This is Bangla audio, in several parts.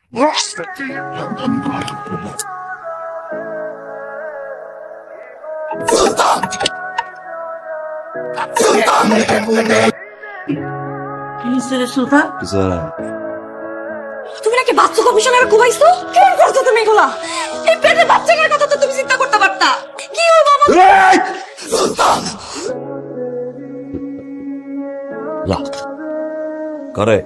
তুমি নাকি বাচ্চা কমিশনার ঘুমাইছো? কেন করছো তুমি এগুলা? এই পেটে বাচ্চাটার কথা তো তুমি চিন্তা করতে পারতা। কি হলো আমার? সুলতান করে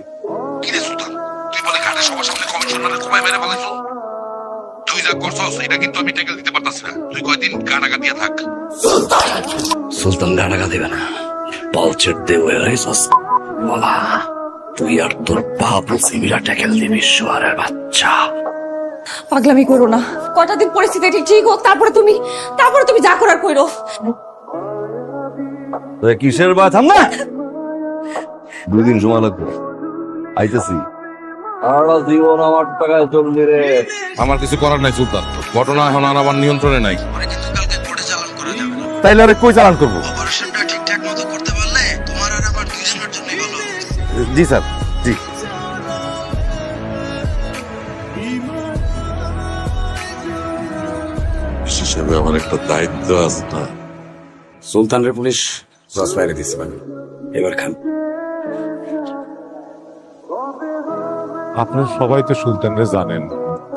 কিরে সুলতান, তুই বলে ঘাটে সবার সামনে কমিশনারের ঘুমায় মেরে ফেলাইছো। তুই যা করছস এটা কিন্তু আমি টেকেল দিতে পারতাছি না। তুই কয়দিন গানাগা দিয়ে থাক। সুলতান গানাগা দেবে না, পালচের দেবে বলা তুই আর তোর বাপ সিমিরা ট্যাকেল দিবি শোয়ারের বাচ্চা। পাগলামি করো না, কটা দিন পরিস্থিতি ঠিক হোক, তারপরে তুমি যা করার কইরো। কিসের বা থাম না, 2 দিন সময় লাগবে, আইতেছি। সারা জীবন আমার টাকায় চলবে রে। আমার কিছু করার নাই সুলতান, ঘটনা এখন আর আমার নিয়ন্ত্রণে নাই। তাইলে আরে কই চালান করবো? অপারেশনটা ঠিকঠাক মতো করতে পারলে তোমার আর আমার দুইজনের জন্যই ভালো। জি স্যার, জি। হিসেবে আমার একটা দায়িত্ব আছে না। সুলতানের পুলিশ জজ বাইরে দিচ্ছে মানে এবার খান। আপনারা সবাই তো সুলতানরে জানেন,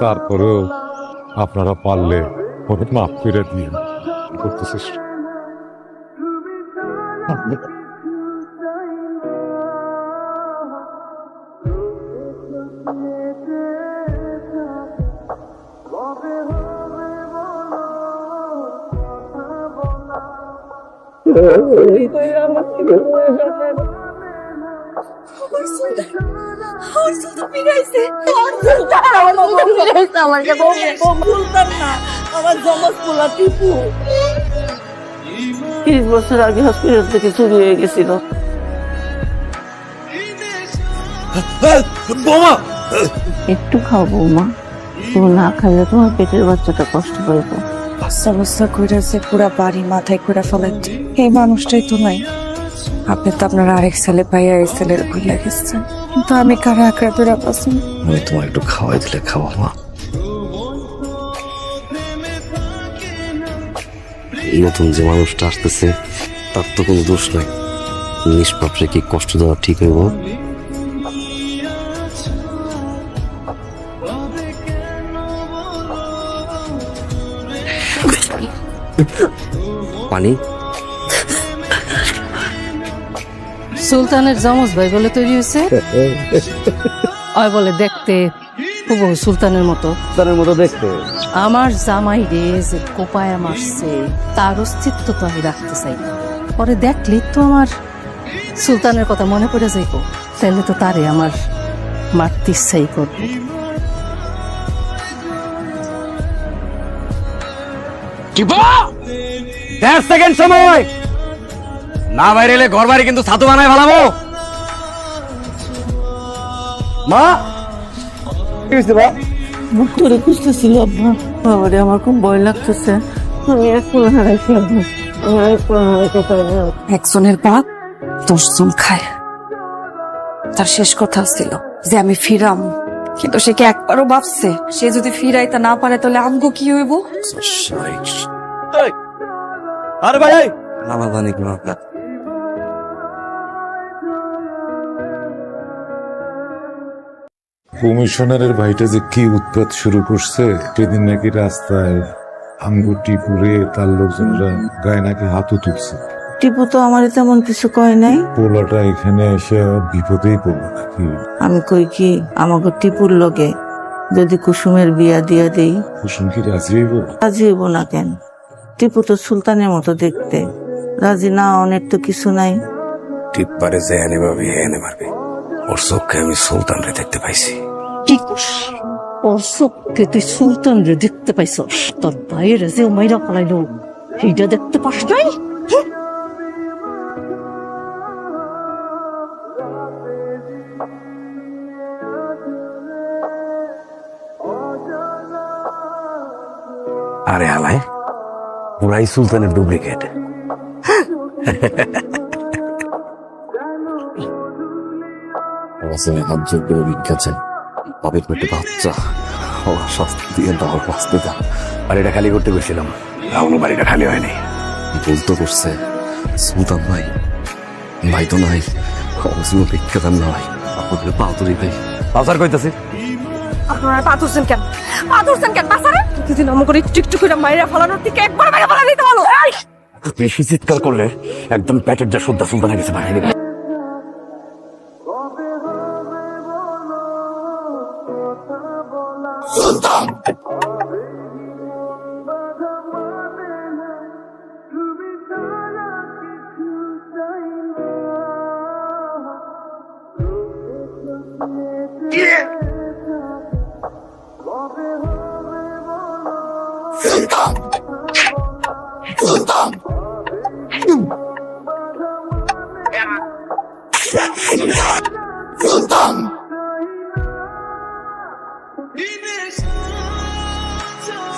তারপরেও আপনারা পারলে ওকে মাফ করে দিয়ে করতেছিস। আমার জমজ পোলা টিপু 30 বছর আগে হসপিটাল থেকে চুরি হয়ে গেছিল। একটু খাও বৌমা, তুমি না খাইলে তোমার পেটের বাচ্চাটা কষ্ট পাইবো। বাচ্চা বাচ্চা কইরা যে পুরা বাড়ি মাথায় করে ফেলাইছে, এই মানুষটাই তো নাই। আপনি তো আপনার আরেক ছেলে পাইয়া এই ছেলের ভুলে গেছেন, কিন্তু আমি কারা আঁকড়া ধরে পাচ্ছি। আমি তোমার একটু খাওয়াই দিলে খাওয়া মা। নতুন যে মানুষটা আসতেছে তার তো কোনো দোষ নাই, নিষ্পাপরে কি কষ্ট দেওয়া ঠিক হইব? পানি সুলতানের জমজ ভাই বলে তৈরি হয়েছে, ওই বলে দেখতে হুবহু সুলতানের মতো। সুলতানের মতো দেখতে? আমার জামাই রে যে কোপায়া মারছে তার অস্তিত্ব তো আমি রাখতে চাই না। পরে দেখলি তো আমার সুলতানের কথা মনে পড়ে যাইব, তাহলে তো তারে আমার মারতে ইচ্ছাই করবো। সেকেন্ড সময় না বাইরে এলে ঘর বাড়ি কিন্তু ছাতু বানায় ভালামো। মা কি হয়েছে বা? মুখ ধরে খুঁজতেছিল আব্বা। বাবারে আমার খুব ভয় লাগতেছে, আমি এখন হারাইছি আব্বা, আমার এখন হারাইতে পারি না। একজনের বাপ 10 জন খায়, তার শেষ কথা ছিল যে আমি ফিরাম, কিন্তু সে কি একবারও ভাবছে সে যদি ফিরাইতে না পারে তাহলে আমগো কি হইব? আরে ভাই আমার জানি কি আপনার কমিশনারের ভাইটা যে কি উৎপাত শুরু করছে, সেদিন নাকি রাস্তায় আঙ্গুটি পুড়ে তার লোকজনরা গায়ে নাকি হাতও তুলছে। টিপু তো আমার তেমন কিছু কয় নাই। পোলাটা এখানে এসে বিপদেই পড়লো নাকি? আমি কই কি আমাকে টিপুর লগে যদি কুসুমের বিয়া দিয়া দেই, কুসুম কি রাজি হইব? রাজি হইব না কেন? টিপু তো সুলতানের মতো দেখতে, রাজি না অনেক তো কিছু নাই। টিপ পারে যে এনে ভাবি এনে মারবে। ওর চোখে আমি সুলতানরে দেখতে পাইছি। কি ওর চোখে তুই সুলতান রে দেখতে পাইছস? তোর বাইরে যে মাইরা ফেলাইলো সেইটা দেখতে পাস নাই? আরে হালায় পুরাই সুলতানের ডুপ্লিকেট। হাত জোর করে ভিক্ষা চাই, বাপের পেটে বাচ্চা, ওরা শাস্তি দিয়ে দাও, বাঁচতে দাও। বাড়িটা খালি করতে গেছিলাম, এখনো বাড়িটা খালি হয়নি। ভুল তো করছে সুলতান ভাই, ভাই তো নাই, অবশ্যই ভিক্ষা দেন না ভাই, আপনাদের পাতুরি ভাই। পাচার কইতাছি আপনারা পাথরছেন কেন? পাথরছেন কেন বাসারে? প্রতিদিন আমো করে টিকটুক করে মাইরা ফলানোর থেকে একবার মাইরা ফলা দিতে ভালো। বেশি চিৎকার করলে একদম প্যাকেট যা শুদ্ধা সুলতান হয়ে গেছে ভাই।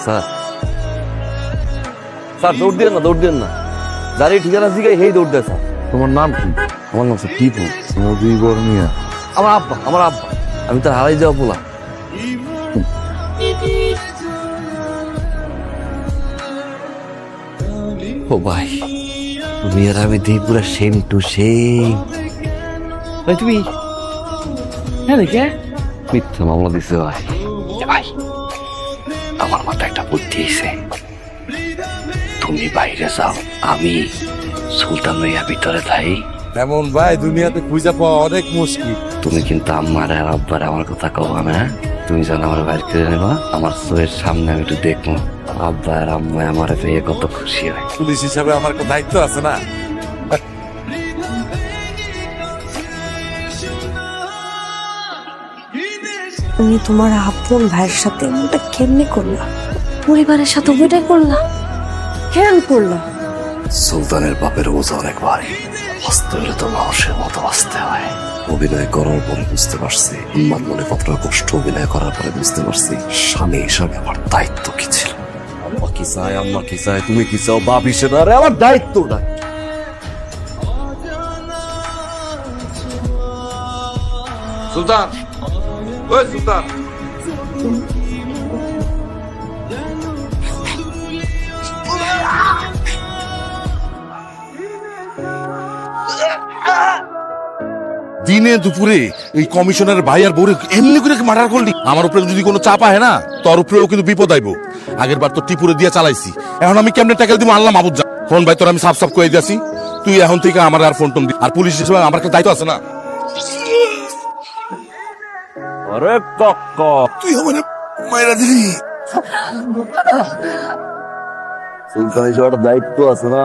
স্যার, স্যার দৌড় দিয়ে না, দৌড় দিয়ে না, যার এই ঠিকানা জিগাই হেই দৌড় দেয়। স্যার তোমার নাম কি? আমার নাম স্যার টিপু। নদী বর্মিয়া। আমার আব্বা, আমার আব্বা, আমি তার হারাই যাওয়া বলা। ও ভাই, তুমি আর আমি দিই পুরা সেম টু সেম। ভাই তুমি হ্যাঁ দেখে মিথ্যা মামলা দিছে ভাই। ভাই আমার মাথায় একটা বুদ্ধি এসে, তুমি বাইরে যাও, আমি সুলতান ভাইয়া ভিতরে থাই। এমন ভাই দুনিয়াতে খুঁজে পাওয়া অনেক মুশকিল। তুমি কিন্তু আম্মার আর আব্বার আমার কথা কও না, তুমি যেন আমার বাইর করে নেবা, আমার চোখের সামনে আমি একটু দেখবো আব্বা আর আম্মা আমার পেয়ে কত খুশি হয়। পুলিশ হিসাবে আমার একটা দায়িত্ব আছে না? তুমি তোমার আপন ভাইয়ের সাথে এমনটা কেমনে করলা? পরিবারের সাথে ওইটাই করলা? কেন করলা? সুলতানের বাপের বোঝা অনেক ভারী, বাঁচতে হলে তো মানুষের মতো বাঁচতে হয়। অভিনয় করার পরে বুঝতে পারছি আমার মনে কতটা কষ্ট, অভিনয় করার পরে বুঝতে পারছি স্বামী হিসাবে আমার দায়িত্ব কি ছিল। আম্মা কি চায়, আম্মা কি চায়, তুমি কি চাও, বাপ হিসেবে আরে আমার দায়িত্ব নাই। সুলতান, ওই সুলতান, দিনে দুপুরে এই কমিশনার ভাই আর বউরে এমনি করে মার্ডার করলি? আমার উপরে যদি কোনো চাপ আহে না, তোর উপরেও কিন্তু বিপদ আইব। আগের বার তো টিপুরে দিয়ে চালাইছি, এখন আমি কেমনে ট্যাকেল দিব আল্লাহ মাহবুব যা। ফোন ভাই তোর আমি সাফ সাফ করে দিয়েছি, তুই এখন থেকে আমার আর ফোন টোন দি। আর পুলিশ হিসেবে আমার কাছে দায়িত্ব আছে না? আরে কাকা, তুই আমার মায়েরা দিলি। সুলতান হিসেবে একটা দায়িত্ব আছে না।